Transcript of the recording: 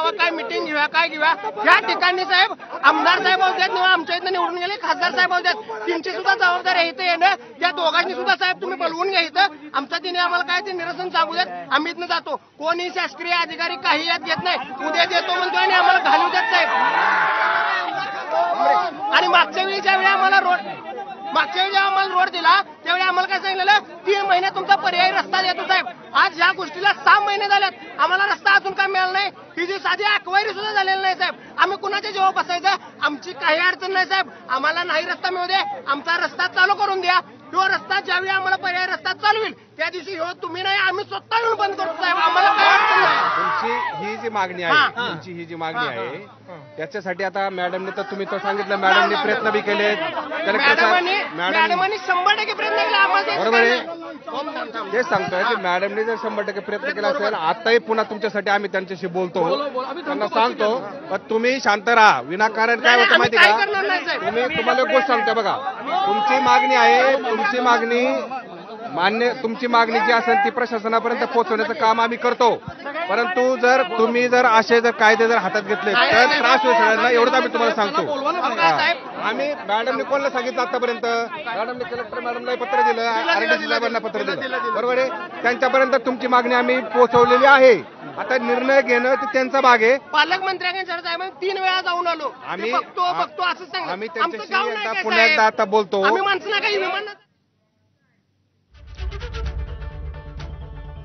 बाबा काय मिटिंग घेऊया काय घेऊया, या ठिकाणी साहेब आमदार साहेब होत्यात किंवा आमच्या इथं निवडून गेले खासदार साहेब होत्यात, त्यांची सुद्धा जबाबदारी आहे इथं येणं. त्या दोघांनी सुद्धा साहेब तुम्ही बोलवून घ्या इथं. आमच्या तिने आम्हाला काय ते निरसन सांगू देत, आम्ही इथनं जातो. कोणी शासकीय अधिकारी काही यात घेत नाही, उद्या देतो म्हणतो आणि आम्हाला घालू देत साहेब. आणि मागच्या वेळी ज्यावेळी आम्हाला रोड दिला त्यावेळी आम्हाला काय सांगितलेलं, 3 महिने तुमचा पर्यायी रस्ता देतो साहेब. आज ह्या गोष्टीला 6 महिने झाल्यात, आम्हाला रस्ता अजून काय मिळाला नाही. ही जी साधी अक्वायरी सुद्धा झालेली नाही साहेब. आम्ही कुणाच्या जेव्हा बसायचं, आमची काही अडचण नाही साहेब. आम्हाला नाही रस्ता मिळू दे, आमचा रस्ता चालू करून द्या. तो रस्ता ज्यावेळी आम्हाला पर्यायी रस्ता चालू होईल त्या दिवशी हो तुम्ही नाही आम्ही स्वतः येऊन बंद करतो साहेब. आम्हाला काय अडचण नाही. तुमची ही जी मागणी आहे त्याच्यासाठी आता मॅडमने तर तुम्ही तो सांगितलं, मॅडमने प्रयत्न बी केले, मॅडमांनी 100% प्रयत्न केला. आम्हाला बरोबर आहे, तेच सांगतोय की मॅडमने जर 100% प्रयत्न केला असेल, आताही पुन्हा तुमच्यासाठी आम्ही त्यांच्याशी बोलतो, त्यांना सांगतो तुम्ही शांत राहा. विनाकारण काय होतं माहिती का, तुम्हाला एक गोष्ट सांगतो बघा, तुमची मागणी आहे, तुमची मागणी जी असेल ती प्रशासनापर्यंत पोहोचवण्याचं काम आम्ही करतो. परंतु जर तुम्ही असे कायदे हातात घेतले तर त्रास होईल सगळ्यांना, एवढंच आम्ही तुम्हाला सांगतो. आम्ही मॅडमने कोणाला सांगितलं आतापर्यंत, मॅडमने कलेक्टर मॅडमला पत्र दिलं, आरडीसी साहेबांना पत्र दिलं, बरोबर आहे. त्यांच्यापर्यंत तुमची मागणी आम्ही पोहोचवलेली आहे. आता निर्णय घेणं ते त्यांचा भाग आहे. पालकमंत्र्यांच्या 3 वेळा जाऊन आलो, आम्ही बघतो असं सांगितलं. आम्ही त्यांच्याशी पुन्हा एकदा आता बोलतो. आम्ही माणसं काही विमान